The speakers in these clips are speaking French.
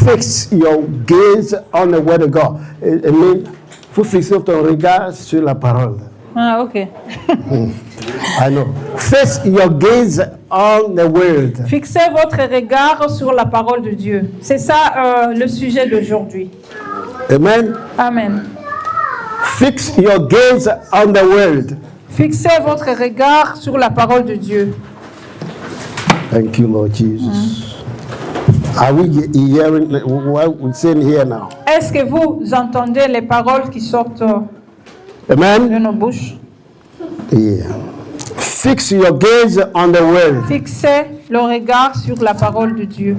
fix your gaze on the word of God. It means, faut fixer ton regard sur la parole. Ah, ok. I know. Fix your gaze on the word. Fixez votre regard sur la parole de Dieu. C'est ça le sujet d'aujourd'hui. Amen. Amen. Fix your gaze on the word. Fixez votre regard sur la parole de Dieu. Thank you, Lord Jesus. Are we hearing what we're saying here now? Est-ce que vous entendez les paroles qui sortent de Amen. nos bouches? Yeah. Fix your gaze on the word. Fixez le regard sur la parole de Dieu.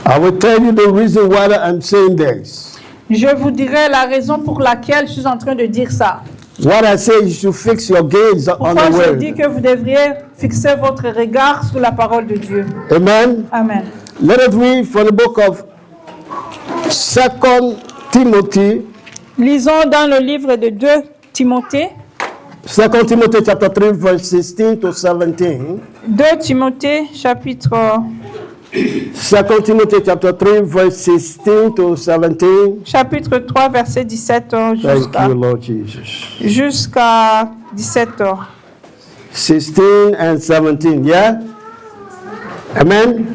I will tell you the reason why I'm saying this. Je vous dirai la raison pour laquelle je suis en train de dire ça. What I say is to fix your gaze on Pourquoi the je word. dis que vous devriez fixer votre regard sur la parole de Dieu. Amen. Amen. Let us read from the book of 2 Timothy. Lisons dans le livre de 2 Timothée. 2 Timothy chapter 3 verse 16 to 17. 2 Timothée chapitre 2 Timothy chapter 3 verse 16 to 17. chapitre 3 verset 17 Thank you, Lord Jesus. jusqu'à 17 heures. 16 and 17, yeah? Amen?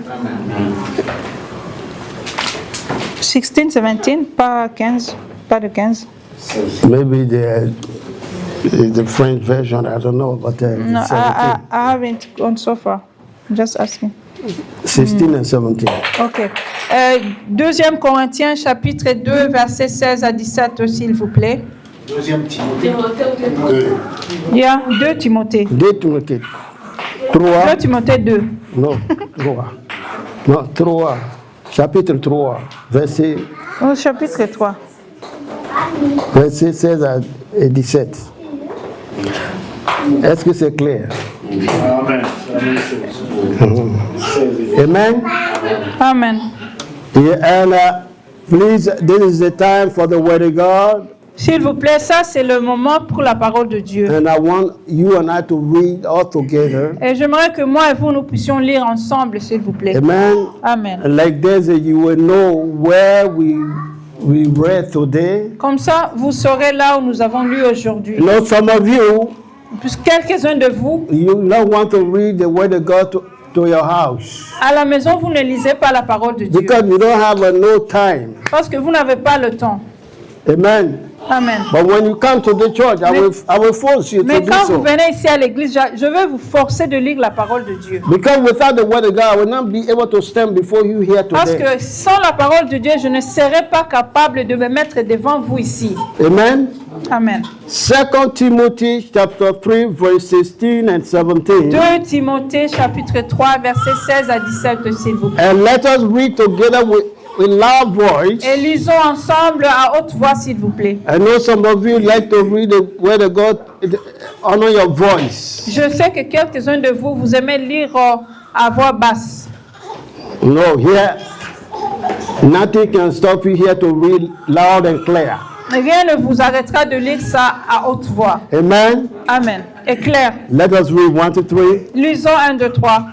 16, 17, pas 15, pas de 15. Maybe the French version, I don't know, but No, 17. I haven't gone so far. Just asking. 16 and 17. Ok. 2 Corinthiens chapitre 2 verset 16 à 17 s'il vous plaît. Deuxième Timothée. 2. Yeah, 2 Timothée. 2 Timothy 2 3. Timothée 2. Non, 3. Non, 3. Chapitre 3, verset Au chapitre 3. 16 à 17. Est-ce que c'est clair? Amen. C'est la même chose. Amen? Amen. Yeah, and please, this is the time for the word of God. S'il vous plaît, ça c'est le moment pour la parole de Dieu. And I want you and I to read all together. Et j'aimerais que moi et vous, nous puissions lire ensemble, s'il vous plaît. Amen. Amen. And like this, you will know where we read today. Comme ça, vous saurez là où nous avons lu aujourd'hui. You know, some of you, Puis quelques-uns de vous, you don't want to read the word of God to your house à la maison, vous ne lisez pas la parole de Dieu. because you don't have no time. Parce que vous n'avez pas le temps. Amen. Amen. But when you come to the church, I will force you to Mais do quand vous so. venez ici à l'église, je vais vous forcer de lire la parole de Dieu. Because without the word of God, I will not be able to stand before you here Parce today. que sans la parole de Dieu, je ne serai pas capable de me mettre devant vous ici. Amen. Amen. 2 Timothy chapter 3 verse 16 and 17. 2 Timothée chapitre 3 verset 16 à 17 s'il vous plaît. And let us read together with loud voice. Et lisons ensemble à haute voix s'il vous plaît. I know some of you like to read the word of God honor your voice. Je sais que quelques-uns de vous, vous aimez lire à voix basse. No, here nothing can stop you here to read loud and clear. Rien ne vous arrêtera de lire ça à haute voix. Amen. Amen. Et clair. Let us read 1 to 3. Lisons 1, 2, 3.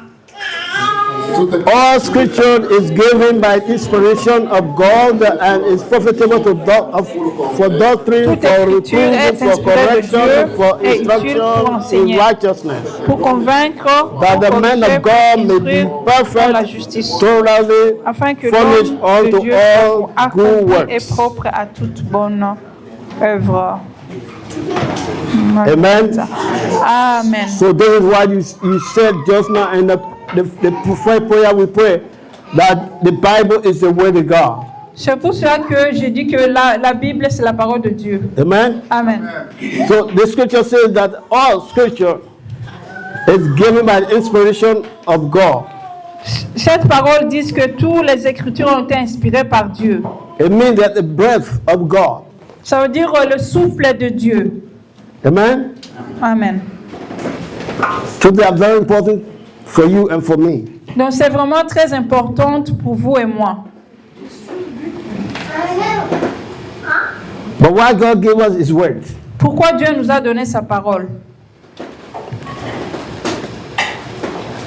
All scripture is given by inspiration of God and is profitable for doctrine, Toute for écriture est reproof, for inspirée de Dieu correction, for et utile pour instruction in enseigner, righteousness, pour convaincre, that pour the man corriger, of God pour may be instruire dans la perfect, justice, thoroughly afin que furnished l'homme de unto Dieu all soit good accompli et works. propre à toute bonne œuvre. Amen. Amen. So this is what you said just now in the prophetic prayer we pray, that the Bible is the word of God. C'est pour cela que j'ai dit que la Bible, c'est la parole de Dieu. Amen. Amen. So the scripture says that all scripture is given by the inspiration of God. Cette parole dit que toutes les Écritures ont été inspirées par Dieu. It means that the breath of God. Ça veut dire le souffle de Dieu. Amen. Amen. So they are very important for you and for me. Donc c'est vraiment très important pour vous et moi. But why God gave us His word? Pourquoi Dieu nous a donné sa parole?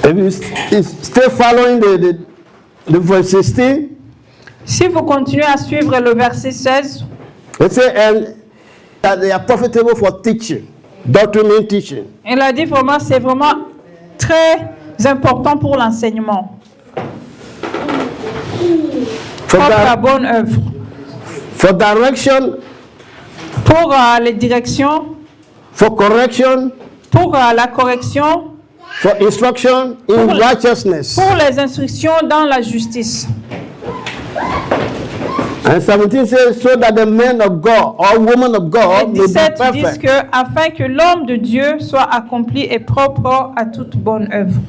If you still following the verse 16, Si vous continuez à suivre le verset 16, it says, and that they are profitable for teaching, doctrinal teaching. il a dit vraiment, c'est vraiment très important pour l'enseignement, For, pour la di- bonne œuvre, for direction, pour les directions, for correction, pour la correction, for instruction in Pour- righteousness. pour les instructions dans la justice. And 17 says, so that the man of God or woman of Et God may be 17 disent perfect. que afin que l'homme de Dieu soit accompli et propre à toute bonne œuvre,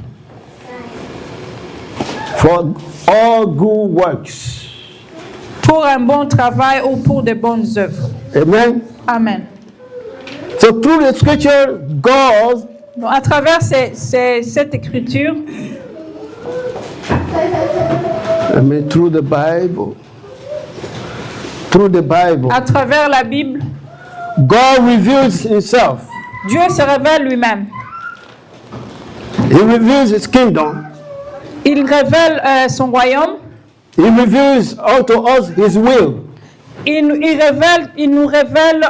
For all good works. pour un bon travail ou pour de bonnes œuvres. Amen. Amen. So through the scripture, God Donc, à travers cette écriture, through the Bible, à travers la Bible, God reveals himself. Dieu se révèle lui-même. He reveals his kingdom. Il révèle son royaume. He reveals unto us his will. Il nous révèle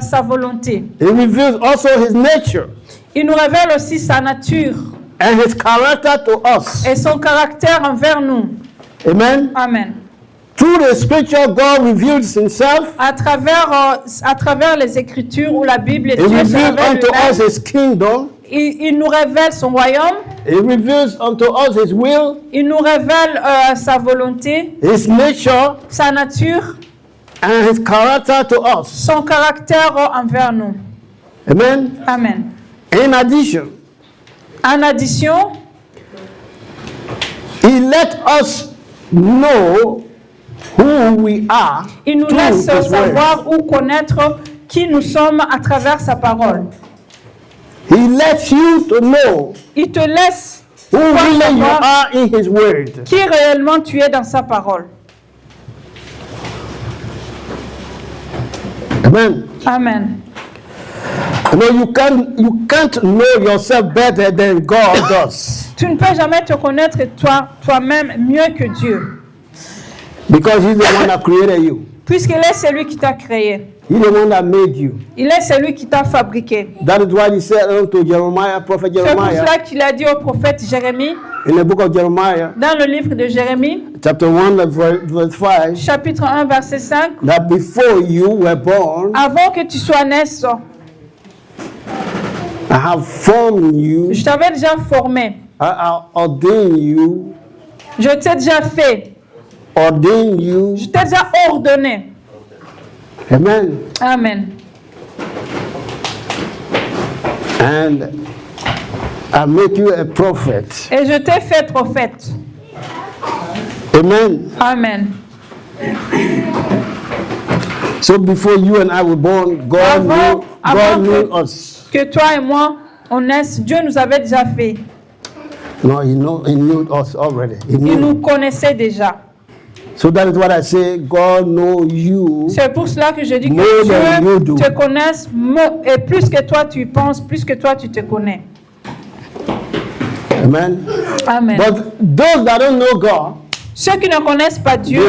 sa volonté. He reveals also his nature Il nous révèle aussi sa nature and his character to us. et son caractère envers nous. Amen. Amen. Through the scripture, God reveals himself. À travers les Écritures ou la Bible, He Dieu se reveals révèle unto us lui-même. his kingdom. Il nous révèle son royaume. He reveals unto us his will, Il nous révèle sa volonté, his nature, sa nature, and his character to us. son caractère envers nous. Amen. Amen. In addition, En addition, he let us know who we are il nous through laisse his word. savoir ou connaître qui nous sommes à travers sa parole. He lets you to know Il te laisse who pouvoir really you savoir are in his word. qui réellement tu es dans sa parole. Amen. Amen. You know, you can't know yourself better than God does. Tu ne peux jamais te connaître toi-même mieux que Dieu, Because he's the one that created you. puisqu'il est celui qui t'a créé. He's the one that made you. Il est celui qui t'a fabriqué. That is why he said unto Jeremiah, prophet C'est pour Jeremiah, cela qu'il a dit au prophète Jérémie, in the book of Jeremiah, dans le livre de Jérémie, chapter 1, verse 5, chapitre 1, verset 5, that before you were born, avant que tu sois né, I have formed you, je t'avais déjà formé. I have ordained you, Je t'ai déjà fait. ordained you. Je t'ai déjà ordonné. Amen. Amen. And I make you a prophet. Et je t'ai fait prophète. Amen. Amen. So before you and I were born, God Avant knew us. que toi et moi, on naisse, Dieu nous avait déjà fait. No, he knew us already. He Il knew. nous connaissait déjà. So that is what I say. God knows you. C'est pour cela que je dis More than you que do. Dieu te connaisse et plus que toi tu y penses, plus que toi tu te connais. Amen. Amen. But those that don't know God, Ceux qui ne connaissent pas Dieu,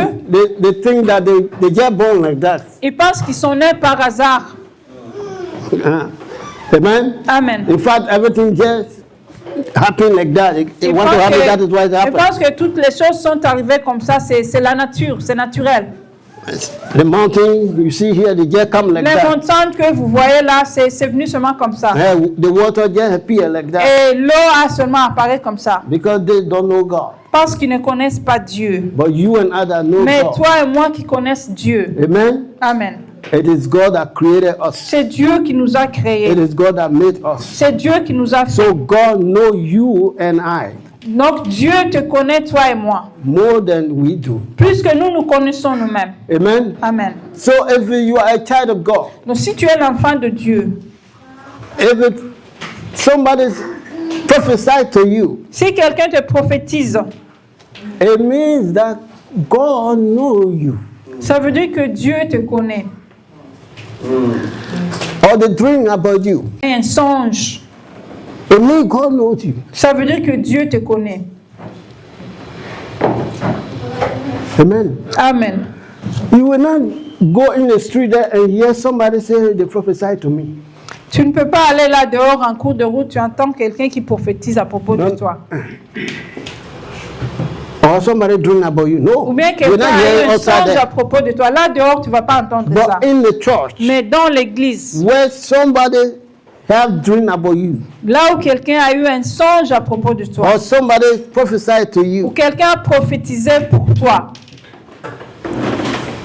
they think that they get born like that. ils pensent qu'ils sont nés par hasard. Amen. Amen. In fact, everything just happened like that. It Ils want to happen. That is why it ils pensent happened. que toutes les choses sont arrivées comme ça, c'est la nature, c'est naturel. The mountain you see here, they just come like Les that. montagnes que vous voyez là, c'est venu seulement comme ça. The water just appear like that Et l'eau a seulement apparu comme ça. because they don't know God. Parce qu'ils ne connaissent pas Dieu. But you and I that know Mais God. toi et moi qui connaissons Dieu. Amen. Amen. It is God that created us. C'est Dieu qui nous a It créés. is God that made us. C'est Dieu qui nous a fait. So God know you and I Donc Dieu te connaît, toi et moi. more than we do. Plus que nous nous connaissons nous-mêmes. Amen. Amen. So if you are a child of God, Donc si tu es l'enfant de Dieu, if somebody prophesied to you, si quelqu'un te prophétise, it means that God knows you. ça veut dire que Dieu te connaît. Or the dream about you. Un songe. It means God knows you. Ça veut dire que Dieu te connaît. Amen. Amen. You will not go in the street there and hear somebody say they prophesy to me. Tu ne peux pas aller là dehors en cours de route, tu entends quelqu'un qui prophétise à propos de toi. Or somebody dream about you. No. Ou bien You're quelqu'un not hearing a un outside songe there. à propos de toi. Là dehors, tu ne vas pas entendre ça. But in the church, Mais dans l'église, where somebody have dream about you, là où quelqu'un a eu un songe à propos de toi, or somebody prophesied to ou you, quelqu'un a prophétisé pour toi,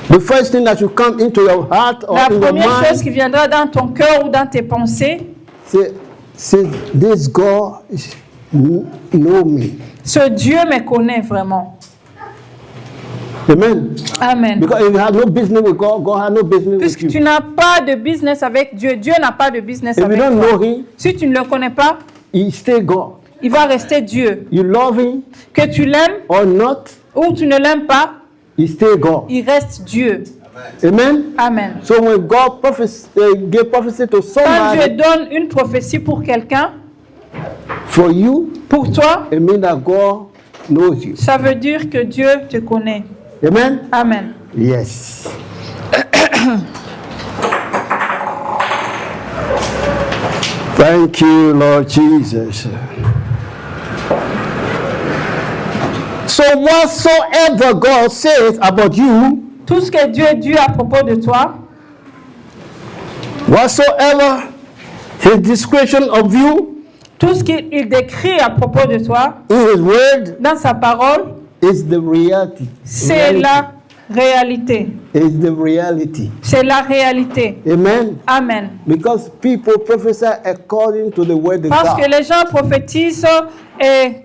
the first thing that should come into your heart or la in your première chose mind, qui viendra dans ton cœur ou dans tes pensées, say this God know me. ce Dieu me connaît vraiment. Amen. Amen. Because if you have no business with God, God has no business Puisque with tu you. n'as pas de business avec Dieu, Dieu n'a pas de business If you avec don't toi. know Him, Si tu ne le connais pas, He stay God. il va rester Dieu. You love Him Que tu l'aimes or not, ou tu ne l'aimes pas, He stay God. il reste Dieu. Amen. Amen. So when God gave prophecy to Quand Dieu somebody donne une prophétie pour quelqu'un, for you, pour toi, it means that God knows you. ça veut dire que Dieu te connaît. Amen. Amen. Yes. Thank you, Lord Jesus. So whatsoever God says about you, Tout ce que Dieu dit à propos de toi, whatsoever His description of you tout ce qu'il décrit à propos de toi, in His word dans sa parole, is the reality. c'est la réalité. Is the reality. C'est la réalité. Amen. Amen. Because people prophesy according to the word of Parce que God. les gens prophétisent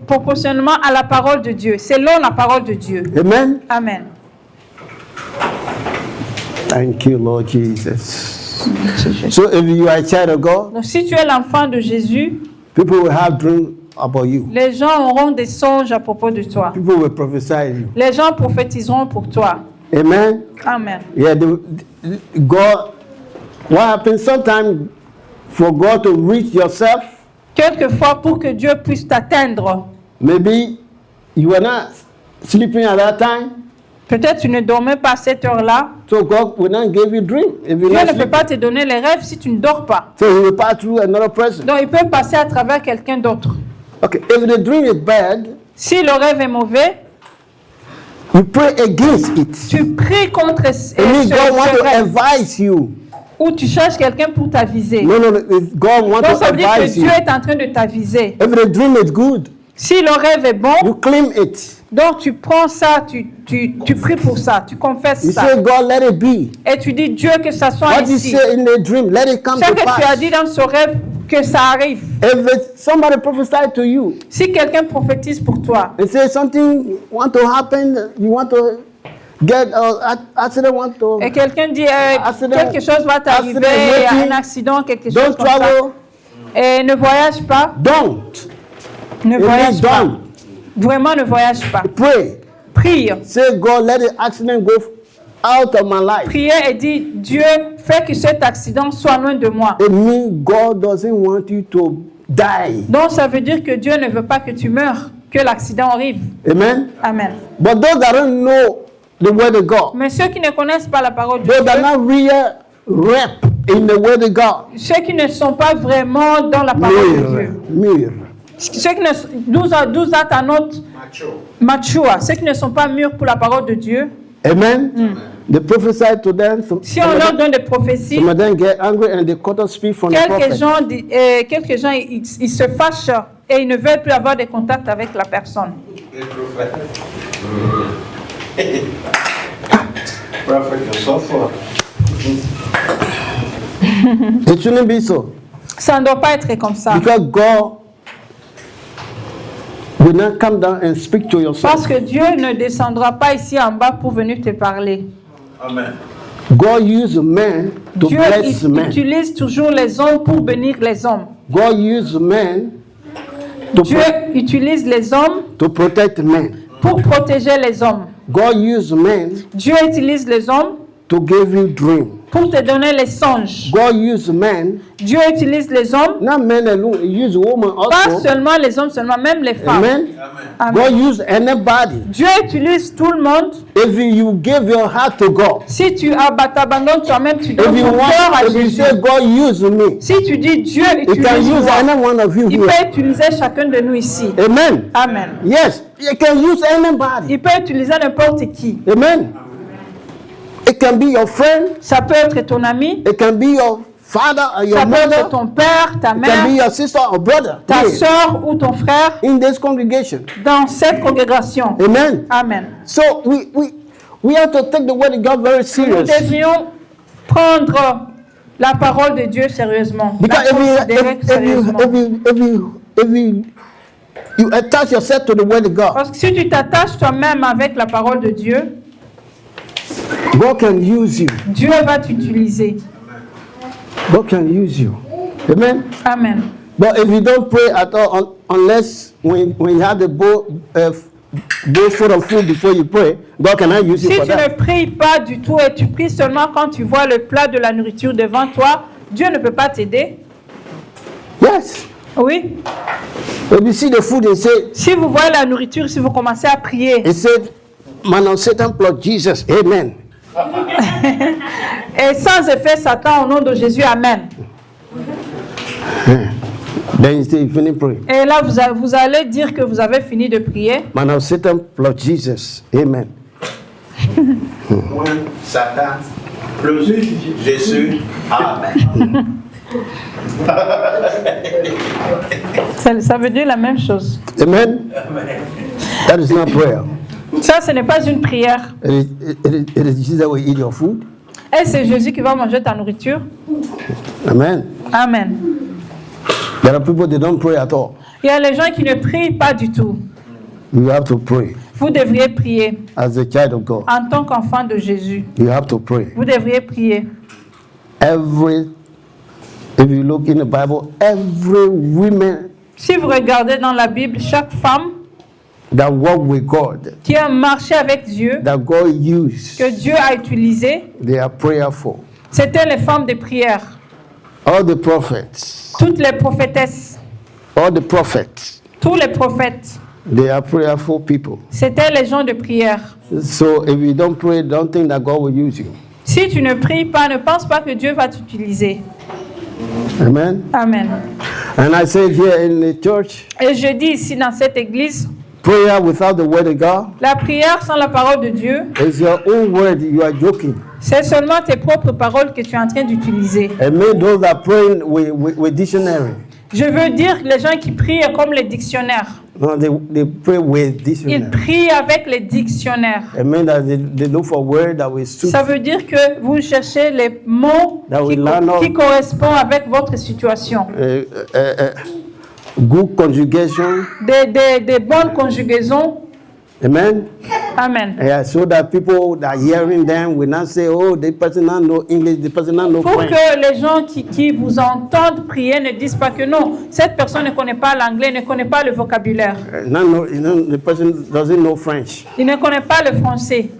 proportionnellement à la parole de Dieu, selon la parole de Dieu. Amen. Amen. Thank you, Lord Jesus. So if you are a child of God, Donc si tu es l'enfant de Jésus, people will have dreams about you. les gens auront des songes à propos de toi. People will prophesy you. Les gens prophétiseront pour toi. Amen. Amen. Yeah, God. What happens sometimes for God to reach yourself? Quelquefois, pour que Dieu puisse t'atteindre, Maybe you were not sleeping at that time, peut-être tu ne dormais pas à cette heure-là. so God will not give you dream if you Dieu not ne peut sleeping. pas te donner les rêves si tu ne dors pas. So He will pass through another person. Donc il peut passer à travers quelqu'un d'autre. Okay, if the dream is bad, Si le rêve est mauvais, you pray against it. tu pries contre It means God wants ce to rêve. advise you. Ou tu cherches quelqu'un pour t'aviser. No, God wants Donc to ça veut dire que advise Dieu you. est en train de t'aviser. If the dream is good, Si le rêve est bon, you claim it. donc tu prends ça, tu pries pour ça, tu confesses You ça. say, God, let it be. Et tu dis, Dieu, que ça soit What you ici. say in the dream, let it come Ce to que tu as pass. dit dans ce rêve, que ça arrive. If somebody prophesied to you Si quelqu'un prophétise pour toi, and say something want to happen, you want to get accident, want to et quelqu'un dit, Accident. quelque chose va t'arriver, Accident, un waiting. accident, quelque chose don't comme ça. travel, Et ne voyage pas, don't. ne It voyage means pas. don't. Vraiment ne voyage pas. Pray. Prie. Say, God, let the accident go out of my life. Priez et dis, Dieu, fais que cet accident soit loin de moi. It means God doesn't want you to die. Donc ça veut dire que Dieu ne veut pas que tu meurs, que l'accident arrive. Amen. Amen. But those that don't know the word of God, Mais ceux qui ne connaissent pas la parole de those that Dieu, are not real rep in the word of God, ceux qui ne sont pas vraiment dans la parole de Dieu, mirror. ceux qui ne 12 à notre mature, ceux qui ne sont pas mûrs pour la parole de Dieu, Amen. They prophesy to them. si on leur donne des prophéties, Some of them get angry and they cut off speech from the quelques prophet. gens ils se fâchent et ils ne veulent plus avoir de contact avec la personne. Prophet, so far. It shouldn't be so. Ça ne doit pas être comme ça. Because God will not come down and speak to your soul. Parce que Dieu ne descendra pas ici en bas pour venir te parler. Amen. God uses men to Dieu bless men. utilise toujours les hommes pour bénir les hommes. God uses men to, Dieu utilise les hommes to protect men. pour protéger les hommes. God uses men Dieu utilise les hommes to give you dream. pour te donner les songes. God used men, Dieu utilise les hommes, not men alone, he used women pas also. seulement les hommes, seulement même les femmes. Amen. Amen. God used anybody. Dieu utilise tout le monde. If you give your heart to God, Si tu t'abandonnes toi-même, tu if donnes you ton cœur à want, if you Jésus. say God use me, Si tu dis Dieu he can utilise use moi, any one of you il here. peut utiliser chacun de nous ici. Amen. Amen. Yes, he can use anybody. Il peut utiliser n'importe qui. Amen. It can be your friend, Ça peut être ton ami, it can be your father or your ça peut être mother, ton père, ta it can be mère, your sister or brother ta here soeur ou ton frère in this congregation. dans cette congrégation. Amen. Amen. So we have to take the word of God very Nous serious. devrions prendre la parole de Dieu sérieusement. La Because considérer sérieusement. if you attach yourself to the word of God, Parce que si tu t'attaches toi-même avec la parole de Dieu, God can use you. Dieu va t'utiliser. God can use you. Amen. Amen. But if you don't pray at all, unless when you have the bowl full of food before you pray, God cannot use you Si for tu ne that. pries pas du tout et tu pries seulement quand tu vois le plat de la nourriture devant toi, Dieu ne peut pas t'aider. Yes. Oui. If you see the food and say, Si vous voyez la nourriture, si vous commencez à prier, it said, man on Satan plus Jesus. Amen. et sans effet Satan au nom de Jésus, Amen. Then you say, you finish praying. Et là, vous allez dire que vous avez fini de prier. Man on Satan plus Jesus. Amen. When Satan plus Jésus. Amen. Ça veut dire la même chose. Amen. That is not prayer. Ça, ce n'est pas une prière. It is Jesus will eat your food. Et c'est Jésus qui va manger ta nourriture. Amen. Amen. There are people they don't pray at all. Il y a les gens qui ne prient pas du tout. You have to pray Vous devriez prier as a child of God. en tant qu'enfant de Jésus. You have to pray. Vous devriez prier. If you look in the Bible, every woman Si vous regardez dans la Bible, chaque femme that walk with God, qui a marché avec Dieu, that God used, que Dieu a utilisé, they are prayerful. c'était les femmes de prière. All the prophets, Toutes les prophétesses, all the prophets, tous les prophètes, they are prayerful people. c'était les gens de prière. So if you don't pray, don't think that God will use you. Si tu ne pries pas, ne pense pas que Dieu va t'utiliser. Amen. Amen. And I say here in the church, Et je dis ici dans cette église, prayer without the word of God la prière sans la parole de Dieu, is your own word. You are joking. c'est seulement tes propres paroles que tu es en train d'utiliser. And me, those that praying with dictionary. Je veux dire les gens qui prient comme les dictionnaires. No, they pray with Ils dictionary. prient avec les dictionnaires. It means that they look for word that will suit. Ça veut dire que vous cherchez les mots That we learn all- qui correspondent avec votre situation. Good conjugation. Des bonnes conjugaisons. Amen. Amen. Yeah, so that people that are hearing them will not say, oh, the person not know English, the person not know Pour French. que les gens qui vous entendent prier ne disent pas que non, cette personne ne connaît pas l'anglais, ne connaît pas le vocabulaire. The person doesn't know French. Il ne connaît pas le français.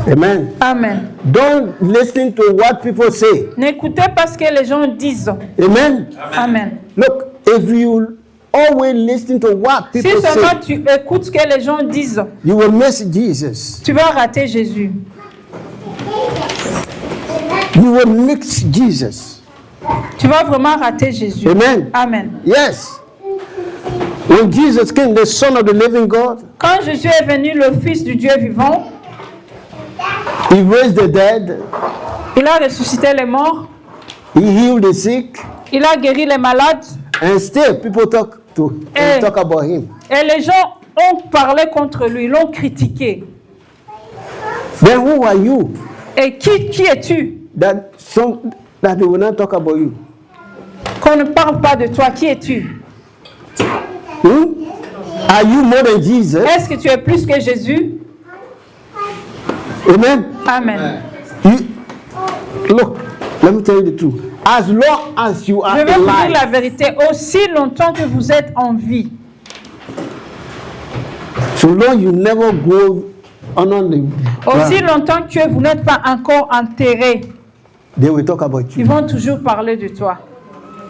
Amen. Amen. Don't listen to what people say. N'écoutez pas ce que les gens disent. Amen. Amen. Look, if you always listen to what Si people seulement say, tu écoutes ce que les gens disent, you will miss Jesus. tu vas rater Jésus. You will mix Jesus. Tu vas vraiment rater Jésus. Amen. Amen. Yes. When Jesus came, the Son of the living God, Quand Jésus est venu, le Fils du Dieu vivant, He raised the dead, il a ressuscité les morts, He healed the sick, il a guéri les malades, and still people Eh. talk about Him. et les gens ont parlé contre lui, l'ont critiqué. Then who are you Et qui es-tu? that they will not talk about you? Qu'on ne parle pas de toi, qui es-tu? Are you more than Jesus? Est-ce que tu es plus que Jésus? Amen. Amen. Look, let me tell you the truth. As long as you Je are vais vous dire alive, la vérité, aussi longtemps que vous êtes en vie, so long you never go are not the Aussi longtemps que vous n'êtes pas encore enterré, they will talk about ils you. vont toujours parler de toi.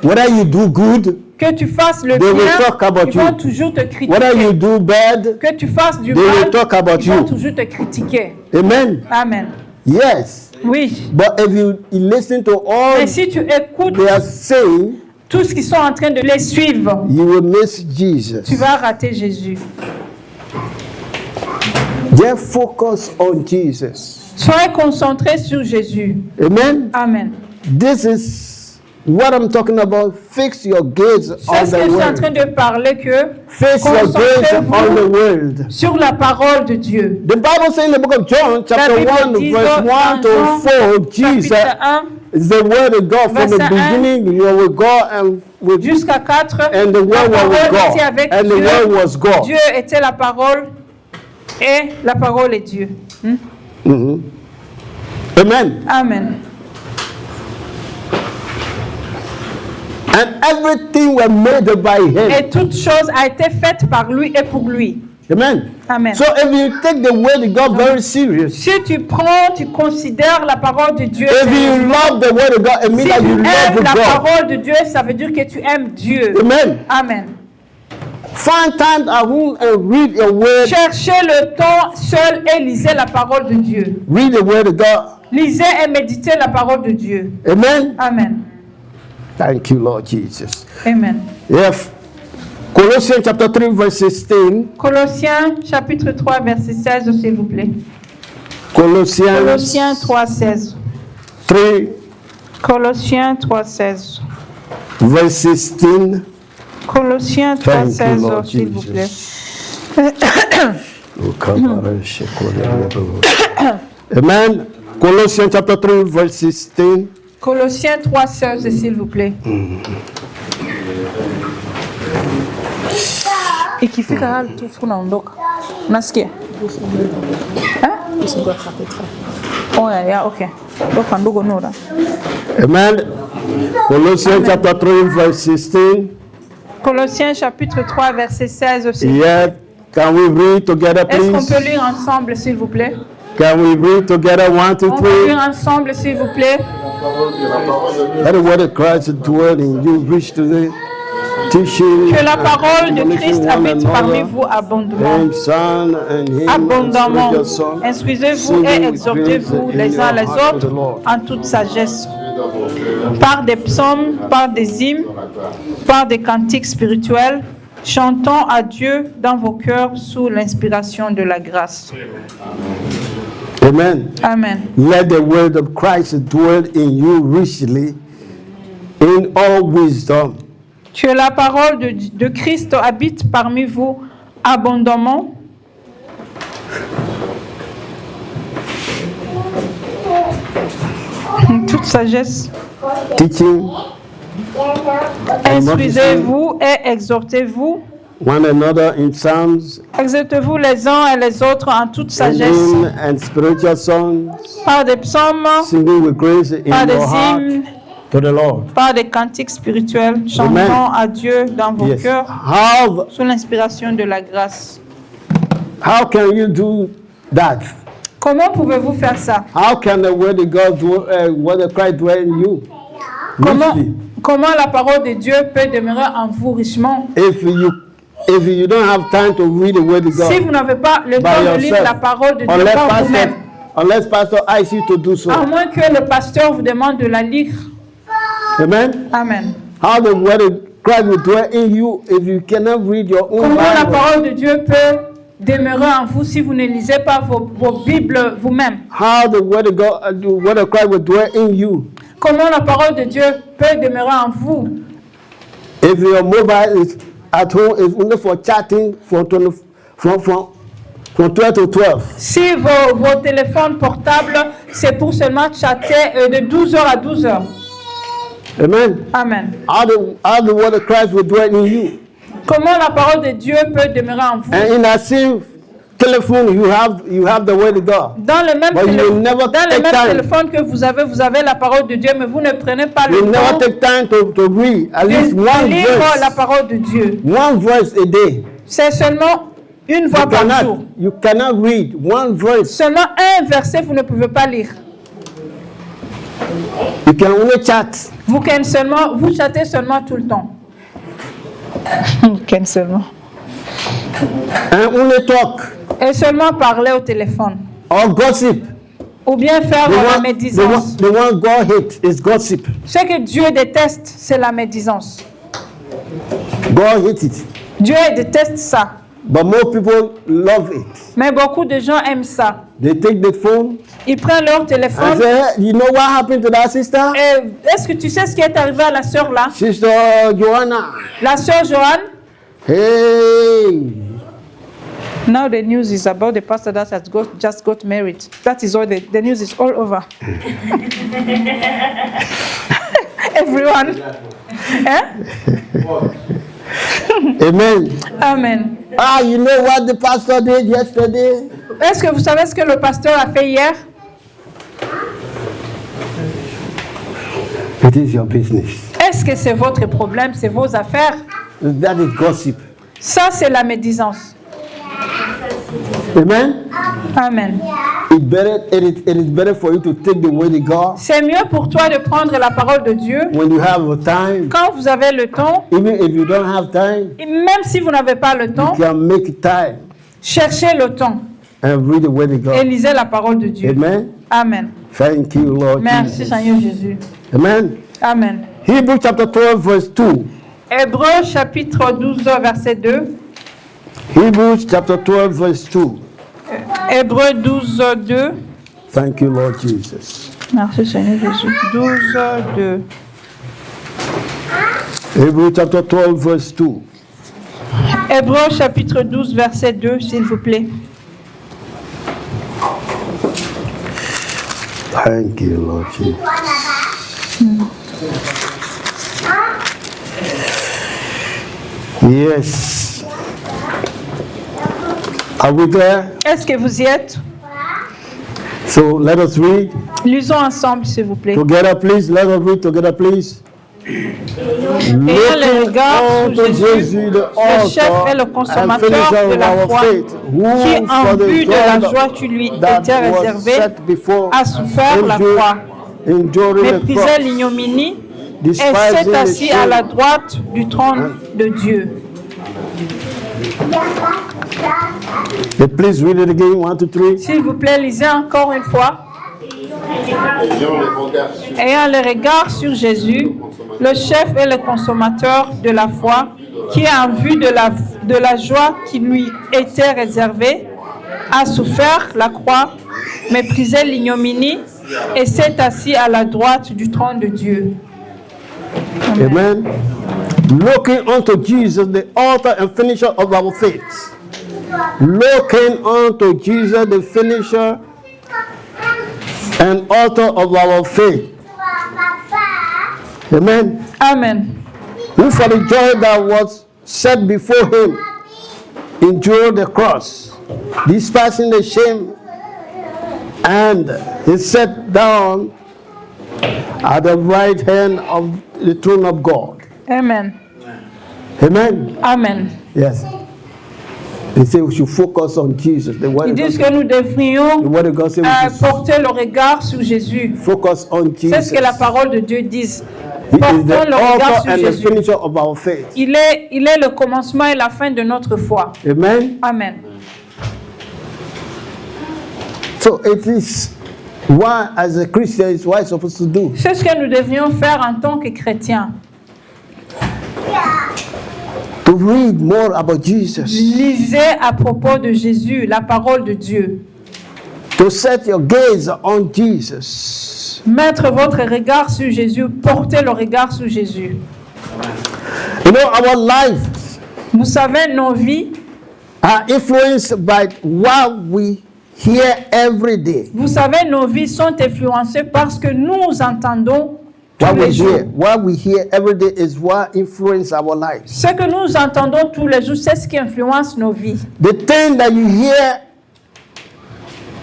Whether you do good, Que tu fasses le They will bien, talk about ils vont you. toujours te whether you critiquer. do bad, Que tu fasses du They will mal, talk about ils vont you. toujours te critiquer. amen. Amen. Yes. Oui. But if you listen to all Et si tu écoutes they are saying, tout ce qu'ils sont en train de les suivre, you will miss Jesus. tu vas rater Jésus. Just focus on Jesus. Soyez concentrés sur Jésus. Amen. Amen. This is what I'm talking about. Fix your gaze C'est on ce que the je suis en train word. de parler que Fix your gaze concentrez-vous on the word. sur la parole de Dieu. The Bible says in the book of John, chapter Bible 1, dit verse 1 dans to Jean, 4, Jesus Chapitre 1 is the word of God. From the verset 1, beginning, you were with God and with jusqu'à 4. and the La word was with parole était God. avec And the Dieu. word was God. Dieu était la parole et la parole est Dieu. Mhm. Amen. Amen. And everything was made by him. Et toute chose a été faite par lui et pour lui. Amen. Amen. So if you take the word of God very serious, Si tu prends, tu considères la parole de Dieu, if you love the word of God, it si means that tu you love aimes la God. parole de Dieu, ça veut dire que tu aimes Dieu. Amen. Amen. Find time at home and read your word. Cherchez le temps seul et lisez la parole de Dieu. Read the word of God. Lisez et méditez la parole de Dieu. Amen. Amen. Thank you, Lord Jesus. Amen. Yes. Colossians chapter 3, verse 16. Colossiens chapitre 3 verset 16 s'il vous plaît. Colossians Colossiens 3 16. 3, Colossiens 3 16. verse 16. Colossiens 3 Thank you, 16 Lord s'il vous plaît. Amen. Colossians chapter 3, verse 16. Colossiens 3 16 s'il vous plaît. Ikifika hali tu unaondoka. Unasikia? Oh ya okay. Ndoka ndogo Nora. Amen. Colossians chapter 3, verse 16. Colossiens chapitre 3 verset 16 aussi. Yeah. Can we read together, Est-ce qu'on please? peut lire ensemble s'il vous plaît? Can we read together? 1, 2, On peut 3. lire ensemble s'il vous plaît. Let the word of Christ dwell in you, reach to the teaching. Que la parole de admonishing Christ one habite parmi another, vous abondamment. and son and him, Abondamment. and son, Instruisez-vous et exhortez-vous les uns les autres en toute sagesse. Par des psaumes, par des hymnes, par des cantiques spirituels, chantant à Dieu dans vos cœurs sous l'inspiration de la grâce. Amen. Amen. Let the word of Christ dwell in you richly in all wisdom. Que la parole de Christ habite parmi vous abondamment. En toute sagesse. Teaching Instruisez-vous et exhortez-vous. one another in psalms Exhortez-vous les uns et les autres en toute and sagesse. hymns and spiritual songs, Par des psaumes, singing with grace par in des your heart hymnes, to the Lord. par des cantiques spirituels, chantant à Dieu dans vos Yes. cœurs How sous l'inspiration de la grâce. can you do that? Comment pouvez-vous faire ça? How can the word of God word of Christ dwell in you? Richly. Comment la parole de Dieu peut demeurer en vous richement? If you don't have time to read the word of God Si vous n'avez pas le by temps de lire yourself, la parole de Dieu par vous-même, unless pastor asks you to do so. à moins que le pasteur vous demande de la lire. Amen. Amen. How the word of Christ will dwell in you if you cannot read your own Comment la Bible? parole de Dieu peut demeurer en vous si vous ne lisez pas vos Bibles vous-même? How the word of God, the word of Christ will dwell in you Comment la parole de Dieu peut demeurer en vous? if your mobile is at home is only for chatting from 12 to 12. Si vos téléphones portables, c'est pour seulement chatter de 12h à 12h. Amen. Amen. How the word of Christ will dwell in you. Comment la parole de Dieu peut demeurer en vous? And in that same telephone, you have the word of God. Dans le même, But you will never take time. téléphone que vous avez la parole de Dieu, mais vous ne prenez pas You le never temps take time to read at least de one lire la verse. parole de Dieu. One verse a day. C'est seulement Une fois par jour. You cannot read one verse. Seulement un verset, vous ne pouvez pas lire. You can only chat. Vous chattez seulement tout le temps. Seulement. And only talk. Et seulement parler au téléphone. Or gossip. Ou bien faire la médisance. The one God hates is gossip. Ce que Dieu déteste, c'est la médisance. God hates it. Dieu déteste ça. But more people love it. Mais beaucoup de gens aiment ça. They take the phone. Ils prennent leur téléphone. And say, hey, you know what happened to that sister? Et est-ce que tu sais ce qui est arrivé à la sœur là? Sister Joanna. La sœur Joanne. Hey. Now the news is about the pastor that has just got married. That is all. The news is all over. Everyone. Amen. Amen. Ah, you know what the pastor did yesterday? Est-ce que vous savez ce que le pasteur a fait hier? It is your business. Est-ce que c'est votre problème, c'est vos affaires? That is gossip. Ça, c'est la médisance. Amen. Amen. It is better for you to take the word of God. C'est mieux pour toi de prendre la parole de Dieu. When you have the time. Quand vous avez le temps. Even if you don't have time. Et même si vous n'avez pas le temps. You can make time. Cherchez le temps. And read the word of God. Et lisez la parole de Dieu. Amen. Amen. Thank you, Lord. Merci, Jesus. Seigneur Jésus. Amen. Amen. Hebrews chapter 12, verse 2. Hébreux chapitre 12, verset 2. Hebrews chapter 12, verse 2. Hébreux 12, 2. Thank you, Lord Jesus. Merci, Seigneur Jésus. 12, 2. Hebrews chapter 12, verse 2. Hébreux chapitre 12, verset 2, s'il vous plaît. Thank you, Lord Jesus. Yes. Are we there? Est-ce que vous y êtes? So let us read. Lisons ensemble, s'il vous plaît. Together, please. Let us read together, please. Ayant le regard sur Jésus, le chef et le consommateur de la foi, qui en vue de la joie qui lui était réservée, a souffert la croix, méprisé l'ignominie, et s'est assis à la droite du trône de Dieu. Please read it again, 1, 2, 3. S'il vous plaît, lisez encore une fois. Ayant le regard sur Jésus, le chef et le consommateur de la foi, qui en vue de la joie qui lui était réservée, a souffert la croix, méprisé l'ignominie, et s'est assis à la droite du trône de Dieu. Amen. Looking unto Jesus, the author and finisher of our faith. Looking unto Jesus, the finisher and author of our faith. Amen. Amen. Who for the joy that was set before him endured the cross, despising the shame, and he sat down at the right hand of the throne of God. Amen. Amen. Amen. Yes. They say we should focus on Jesus. The word Ils of disent God que nous devrions the word of God says we should porter le regard sur Jésus. focus on C'est Jesus. ce que la parole de Dieu dit. He is Portons the le regard author sur and the Jésus. finisher of our faith. Il est le commencement et la fin de notre foi. Amen. Amen. So it is what, as a Christian, is what I'm supposed to do. C'est ce que nous devrions faire en tant que chrétiens. To read more about Jesus. Lisez à propos de Jésus, la parole de Dieu. To set your gaze on Jesus. Mettre votre regard sur Jésus, porter le regard sur Jésus. You know, our lives Vous savez, nos vies, are influenced by what we hear every day. vous savez, nos vies sont influencées par ce que nous entendons tous What les we jours. hear, what we hear every day is what influences our lives. Ce que nous entendons tous les jours, c'est ce qui influence nos vies. The thing that you hear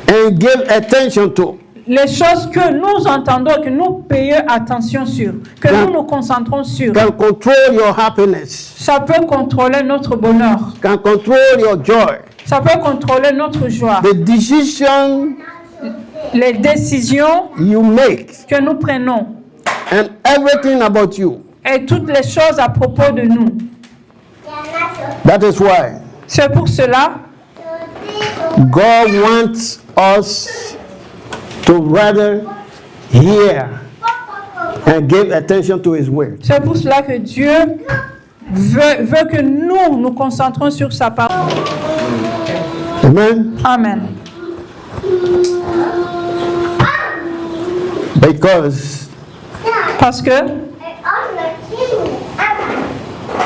and give attention to les choses que nous entendons, que nous payons attention sur, que nous nous concentrons sur. can control your happiness, Ça peut contrôler notre bonheur. can control your joy. Ça peut contrôler notre joie. The decision Les décisions you make que nous prenons and everything about you. et toutes les choses à propos de nous. That is why C'est pour cela God wants us to rather hear and give attention to His word. c'est pour cela que Dieu veut que nous nous concentrons sur sa parole. Amen. Amen. Because Parce que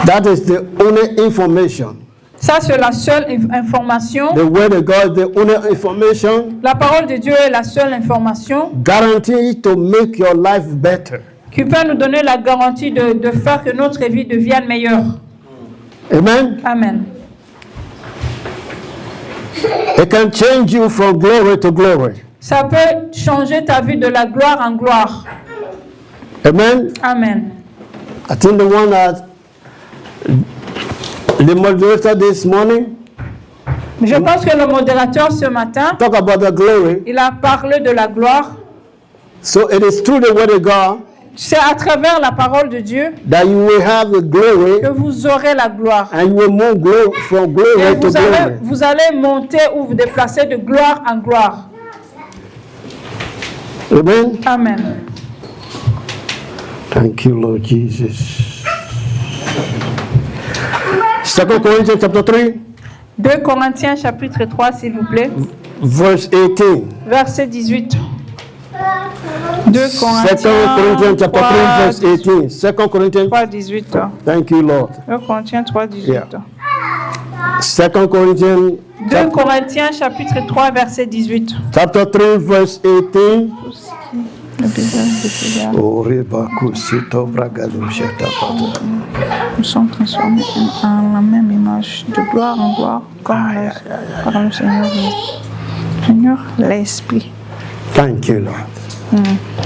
that is the only information. ça, c'est la seule information. The word of God, the only information La parole de Dieu est la seule information guaranteed to make your life better. qui peut nous donner la garantie de faire que notre vie devienne meilleure. Amen. Amen. It can change you from glory to glory. Ça peut changer ta vie de la gloire en gloire. Amen. Amen. I think the one that the moderator this morning Je pense que le modérateur ce matin, talk about the glory. il a parlé de la gloire. So it is through the word of God C'est à travers la parole de Dieu that you will have the glory que vous aurez la gloire. and you will move from Et glory to glory. vous allez monter ou vous déplacer de gloire en gloire. Amen. Amen. Thank you, Lord Jesus. 2 Corinthians chapter 3, 2 Corinthiens chapitre 3, s'il vous plaît. verse 18. Verset 18. 2 2 Corinthians chapter 3, verse 18. 2 Corinthians. 3, 18. Thank you, Lord. 2 Corinthiens 3, 18. Yeah. 2 Corinthians 2 Corinthiens chapitre 3, verset 18. chapter 3, verse 18. Le visage de Seigneur, Oh, Rebakusito Bragado Shetapata. nous sommes transformés en la même image, de gloire en gloire, comme par le Seigneur. Seigneur, l'Esprit. Thank you, Lord.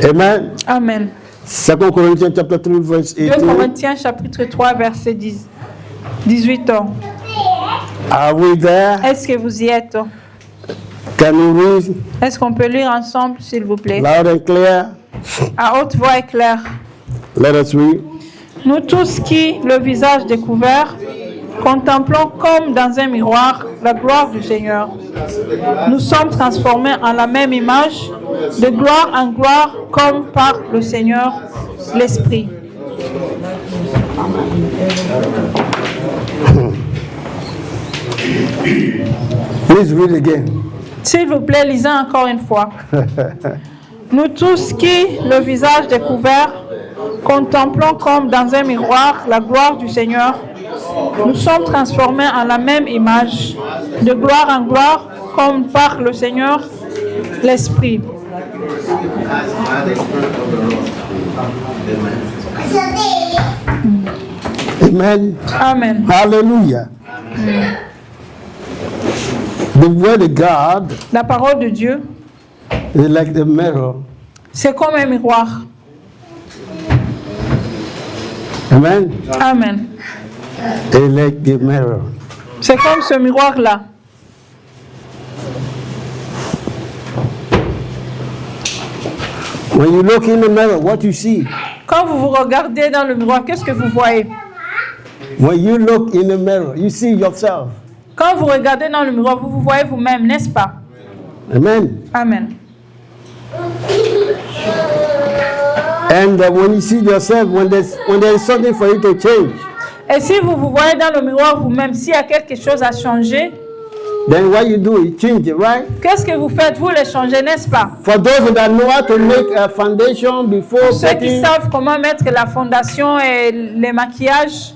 Amen. Amen. 2 Corinthians chapter 3, verse 2 18. Corinthiens chapitre 3, verset 18. Are we there? Est-ce que vous y êtes? Can we read Est-ce qu'on peut lire ensemble, s'il vous plaît? loud and clear? À haute voix et claire. Let us read. Nous tous qui, le visage découvert, contemplons comme dans un miroir la gloire du Seigneur. Nous sommes transformés en la même image, de gloire en gloire, comme par le Seigneur, l'Esprit. Please read again. S'il vous plaît, lisez encore une fois. Nous tous qui, le visage découvert, contemplons comme dans un miroir la gloire du Seigneur, nous sommes transformés en la même image, de gloire en gloire, comme par le Seigneur, l'Esprit. Amen. Amen. Hallelujah. The word of God La parole de Dieu, is like the mirror. c'est comme un miroir. Amen. Amen. It's like the mirror. C'est comme ce miroir-là. When you look in the mirror, what you see? Quand vous vous regardez dans le miroir, qu'est-ce que vous voyez? When you look in the mirror, you see yourself. Quand vous regardez dans le miroir, vous vous voyez vous-même, n'est-ce pas? Amen. Amen. And when you see yourself, when there is something for you to change, Et si vous vous voyez dans le miroir vous-même, s'il y a quelque chose à changer, then what you do, you change it, right? qu'est-ce que vous faites? Vous le changez, n'est-ce pas? For those that know how to make a foundation before Ceux qui putting, savent comment mettre la fondation et les maquillages,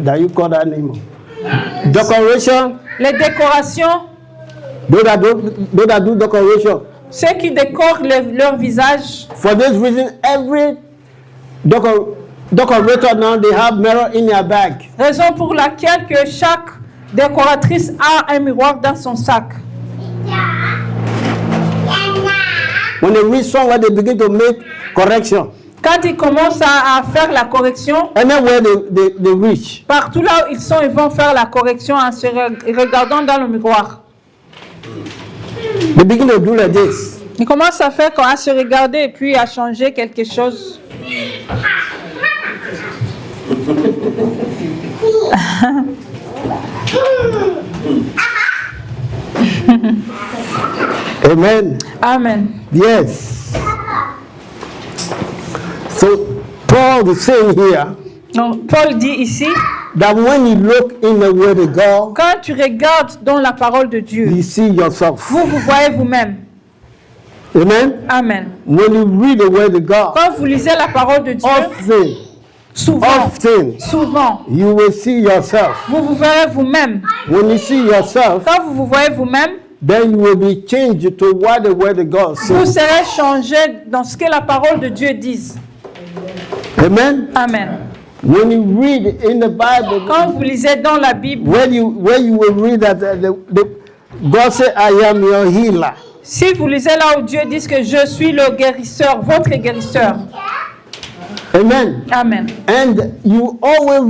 that you call that name, decoration. les décorations, Those that do decoration. ceux qui décorent leur visage. For this reason, every decorator now they have mirror in their bag. Raison pour laquelle que chaque décoratrice a un miroir dans son sac. when they reach somewhere, they begin to make correction. Quand ils commencent à faire la correction, Anywhere they reach. partout là où ils sont, ils vont faire la correction en se regardant dans le miroir. They begin to do like this. Ils commencent à faire à se regarder et puis à changer quelque chose. Amen. Amen. Yes. So Paul is saying here Donc, Paul dit ici, that when you look in the Word of God, quand tu regardes dans la parole de Dieu, you see yourself. vous voyez vous-même. Amen. Amen. When you read the Word of God, Quand vous lisez la parole de Dieu, often souvent, you will see yourself. vous verrez vous-même. When you see yourself, Quand vous voyez vous-même, then you will be changed to what the Word of God vous says. serez changé dans ce que la parole de Dieu dit. Amen. Amen. When you read in the Bible, Quand vous lisez dans la Bible, where you will read that God said, "I am your healer." si vous lisez là où Dieu dit que je suis le guérisseur, votre guérisseur. Amen. Amen. And you always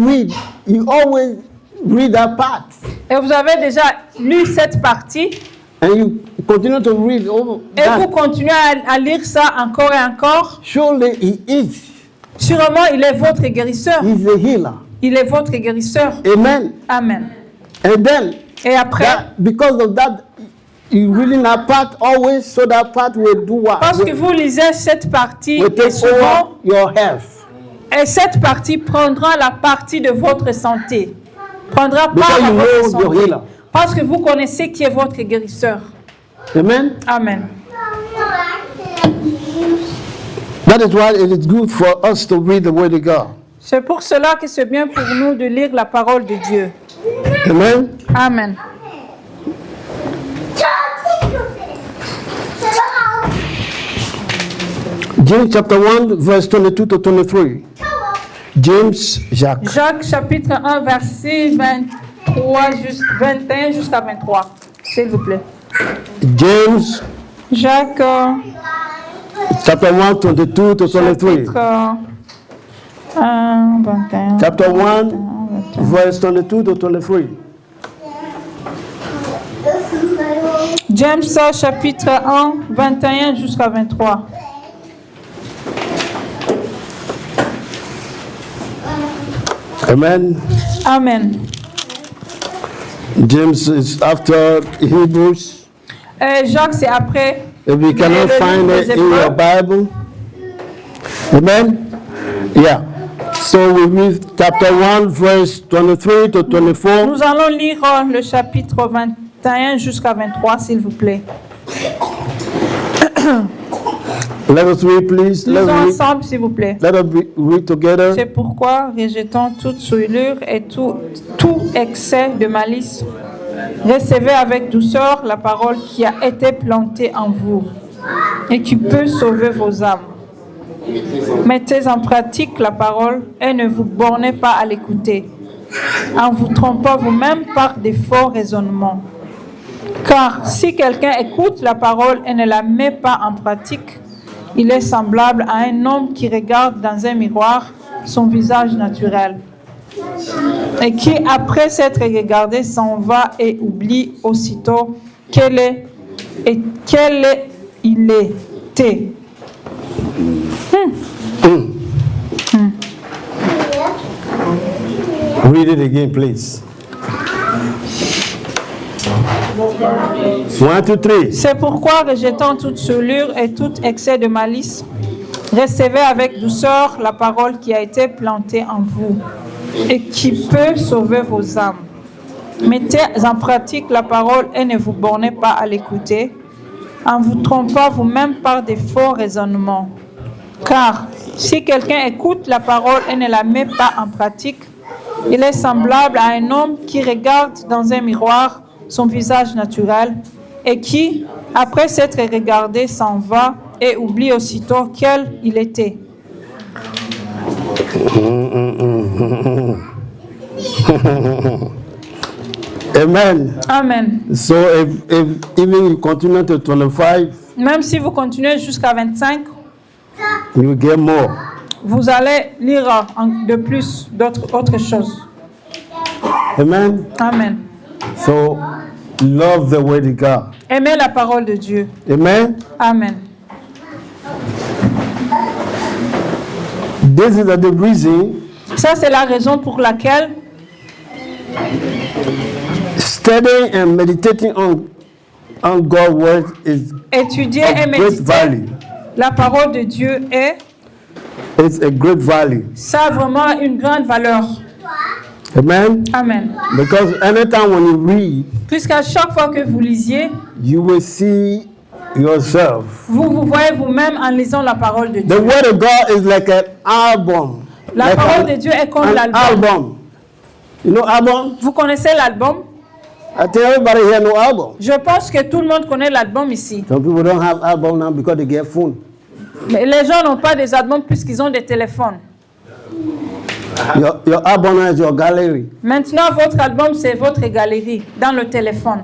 read that part, Et vous avez déjà lu cette partie and you continue to read over et vous that. continuez à lire ça encore et encore. Surely He is. Sûrement, il est votre guérisseur. He's the healer. Il est votre guérisseur. Amen. Amen. And then, Et après, because of that, you reading that part always, so that part will do what? parce que vous lisez cette partie, Will et take souvent, over your health. et cette partie prendra la partie de votre santé. Prendra part Because à you votre know your santé. healer. Parce que vous connaissez qui est votre guérisseur. Amen. Amen. That is why it is good for us to read the Word of God. C'est pour cela que c'est bien pour nous de lire la parole de Dieu. Amen. Amen. James chapter 1, verse 22 to 23. James, Jacques. Jacques chapitre 1, verset 21 jusqu'à 23. S'il vous plaît. James Jacques chapter 1, 22 to 23. chapitre 1, 21. Chapter 1, verse 22 to 23. James chapitre 1, 21 jusqu'à 23. Amen. Amen. James is after Hebrews. Jacques, c'est après. If you cannot find it in your Bible. Amen. Yeah. So we read chapter 1, verse 23 to 24. Nous allons lire le chapitre 21 jusqu'à 23, s'il vous plaît. Let us read, please. Lisons ensemble, s'il vous plaît. Let us read together. C'est pourquoi, rejetant toute souillure et tout excès de malice, recevez avec douceur la parole qui a été plantée en vous et qui peut sauver vos âmes. Mettez en pratique la parole et ne vous bornez pas à l'écouter, en vous trompant vous-même par des faux raisonnements. Car si quelqu'un écoute la parole et ne la met pas en pratique, il est semblable à un homme qui regarde dans un miroir son visage naturel et qui, après s'être regardé, s'en va et oublie aussitôt quel il était. Read it again, please. 1, 2, 3. C'est pourquoi, rejetant toute souillure et tout excès de malice, recevez avec douceur la parole qui a été plantée en vous et qui peut sauver vos âmes. Mettez en pratique la parole et ne vous bornez pas à l'écouter, en vous trompant vous-même par des faux raisonnements. Car si quelqu'un écoute la parole et ne la met pas en pratique, il est semblable à un homme qui regarde dans un miroir son visage naturel et qui, après s'être regardé, s'en va et oublie aussitôt quel il était. Amen. Amen. So if even you continue to 25, Même si vous continuez jusqu'à 25, you will get more. vous allez lire de plus autre chose. Amen. Amen. So love the word of God. Aimez la parole de Dieu. Amen. Amen. This is the reason Ça, c'est la raison pour laquelle studying and meditating on God's word is étudier of et great méditer value. la parole de Dieu It's a great value. ça a vraiment une grande valeur. Amen. Amen. Because anytime when you read, Puisqu'à chaque fois que vous lisiez, you will see yourself. vous vous voyez vous-même en lisant la parole de The Dieu. word of God is like an album. La Like parole de Dieu est comme an l'album. album. You know album? Vous connaissez l'album? I think everybody here know album. Je pense que tout le monde connaît l'album ici. Some people don't have album now because they get phone. Mais les gens n'ont pas des albums puisqu'ils ont des téléphones. Your album is your gallery. Maintenant, votre album, c'est votre galerie dans le téléphone.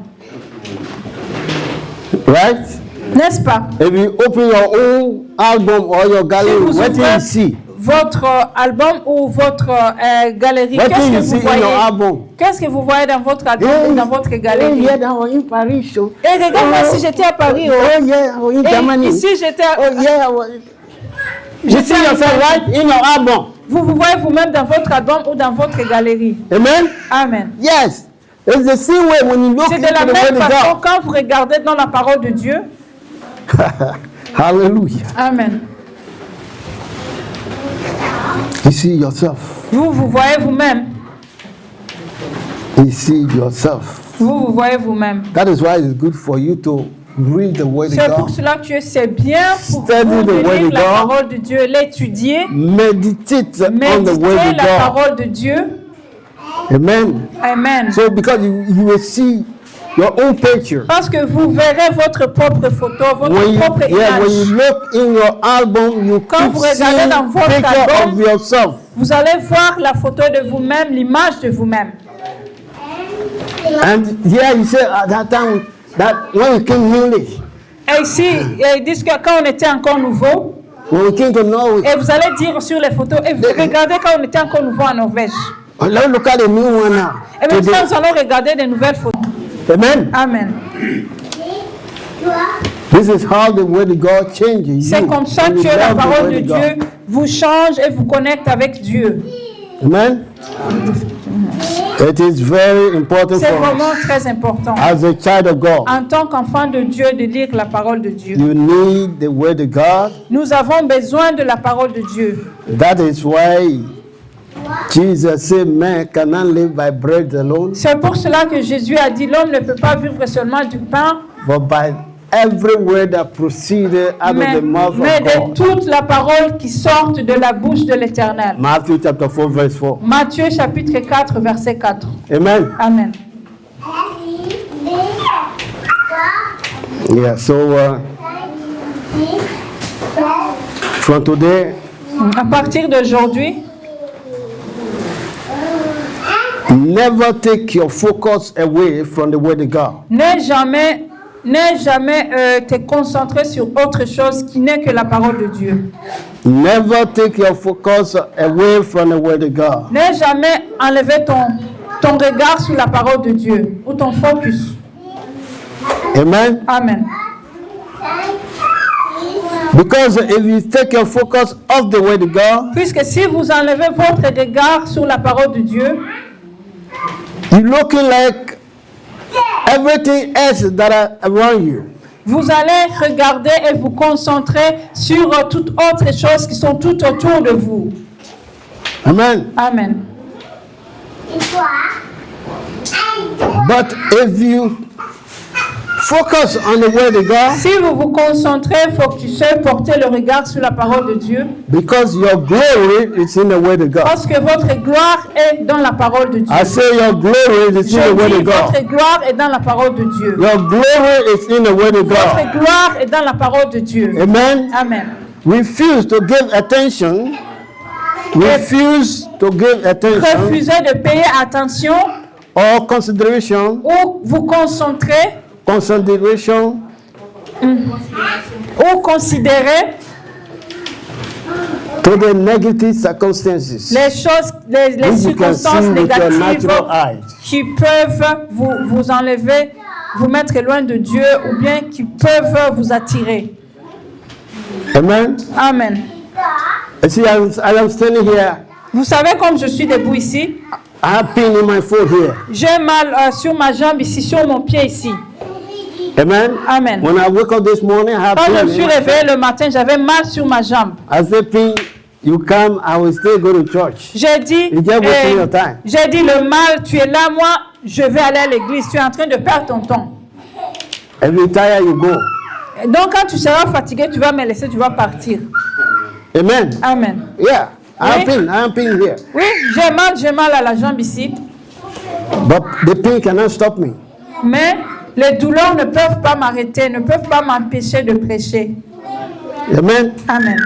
Right? N'est-ce pas? If you open your own album or your Si gallery, vous what do you ouvrez see? votre album ou votre galerie, What do qu'est-ce you que see vous in voyez? your album? Qu'est-ce que vous voyez dans votre album ou dans votre galerie? yeah, that was in Paris. So. Et regarde-moi si j'étais à Paris. Oh yeah, I was in Et Germany. ici, j'étais à... Oh yeah, I was. You see yourself right in your album. Vous vous voyez vous-même dans votre album ou dans votre galerie. Amen. Amen. Yes. It's the same way when you look C'est into de la the word même of façon God. quand vous regardez dans la parole de Dieu. Hallelujah. Amen. You see yourself. Vous vous voyez vous-même. You see yourself. Vous vous voyez vous-même. That is why it's good for you to read the word of C'est pour God. cela que c'est bien pour Study vous the de word lire of la God. parole de Dieu, l'étudier, Meditate on the word méditer of la God. parole de Dieu. Amen. Amen. So because you will see your own picture. Parce que vous verrez votre propre photo, votre When you, propre yeah, when you image. look in your album, you Quand keep vous regardez seeing dans votre picture album, of yourself. Vous allez voir la photo de vous-même, l'image de vous-même. And here you say at that time that when we came English, Et ici, ils disent que quand on était encore nouveau, when we came to Norway, et vous allez dire sur les photos, et vous regardez quand on était encore nouveau en Norvège. let's look at the new one now. Et maintenant, Today. nous allons regarder de nouvelles photos. Amen. Amen. This is how the word of God changes C'est you. comme ça when you que la love the parole word de of God. Dieu vous change et vous connecte avec Dieu. Amen. It is very important C'est for vraiment us très important. as a child of God. En tant qu'enfant de Dieu, de lire la parole de Dieu. You need the word of God. Nous avons besoin de la parole de Dieu. That is why Jesus said, "Man cannot live by bread alone, C'est pour cela que Jésus a dit, l'homme ne peut pas vivre seulement du pain, but by every word that proceeded out of the mouth mais of de God." toute la parole qui sort de la bouche de l'Éternel. Matthew chapter 4, verse 4. Matthieu chapitre 4, verset 4. Amen. Amen. Yeah. So from today, À partir d'aujourd'hui, never take your focus away from the word of God. n'aie jamais te concentrer sur autre chose qui n'est que la parole de Dieu. Never take your focus away from the word of God. N'aie jamais enlevé ton regard sur la parole de Dieu ou ton focus. Amen. Amen. Because if you take your focus off the word of God, Puisque si vous enlevez votre regard sur la parole de Dieu, you're looking like everything else that are around you. vous allez regarder et vous concentrer sur toutes autres choses qui sont tout autour de vous. Amen. Amen. But if you focus on the word of God, Si vous vous concentrez, il faut que tu sais porter le regard sur la parole de Dieu. because your glory is in the word of God. Parce que votre gloire est dans la parole de Dieu. I say your glory is in the Je word dis, of God. votre gloire est dans la parole de Dieu. Your glory is in the word of God. Votre gloire est dans la parole de Dieu. Amen. Amen. Refuse to give attention. Refuse to give attention Refusez de payer attention or consideration, ou vous concentrez, consideration ou considérez to the negative circumstances les choses, les which you can circonstances see with your négatives natural eyes. qui peuvent vous enlever, vous mettre loin de Dieu ou bien qui peuvent vous attirer. Amen. Amen. You see, I am standing here. Vous savez, comme je suis debout ici, I have pain in my foot here. j'ai mal sur ma jambe ici, sur mon pied ici. Amen. Amen. When I wake up this morning, I have Quand pain. je me suis réveillée le matin, j'avais mal sur ma jambe. I said, pain, you come, I will still go to church. J'ai dit, You just wasting your time. j'ai dit, le mal, tu es là, moi, je vais aller à l'église. Tu es en train de perdre ton temps. If you tire, you go. Donc, quand tu seras fatigué, tu vas me laisser, tu vas partir. Amen. Amen. Yeah, I have pain here. Oui, j'ai mal à la jambe ici. But the pain cannot stop me. Mais les douleurs ne peuvent pas m'arrêter, ne peuvent pas m'empêcher de prêcher. Amen. Amen.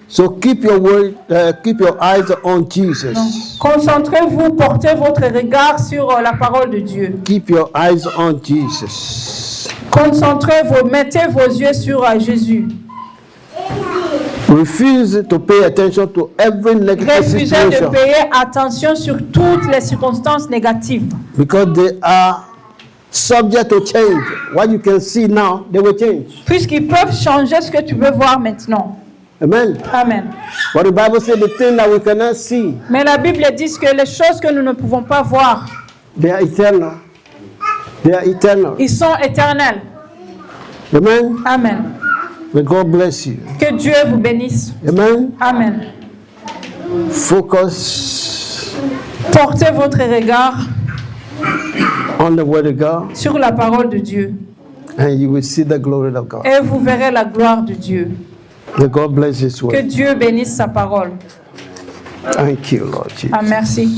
So keep your word, keep your eyes on Jesus. Concentrez-vous, portez votre regard sur la parole de Dieu. Keep your eyes on Jesus. Concentrez-vous, mettez vos yeux sur Jésus. Refuse to pay attention to every negative Refusez de situation payer attention sur toutes les circonstances négatives. because they are subject to change. What you can see now, they will change. Puisqu'ils peuvent changer ce que tu veux voir maintenant. Amen. Amen. But the Bible says the thing that we cannot see, Mais la Bible dit que les choses que nous ne pouvons pas voir, they are eternal. They are eternal. ils sont éternels. Amen. Amen. May God bless you. Que Dieu vous bénisse. Amen. Amen. Focus Portez votre regard on the word of God sur la parole de Dieu and you will see the glory of God. et vous verrez la gloire de Dieu. May God bless His Que word. Dieu bénisse sa parole. Thank you, Lord Jesus. Ah, merci.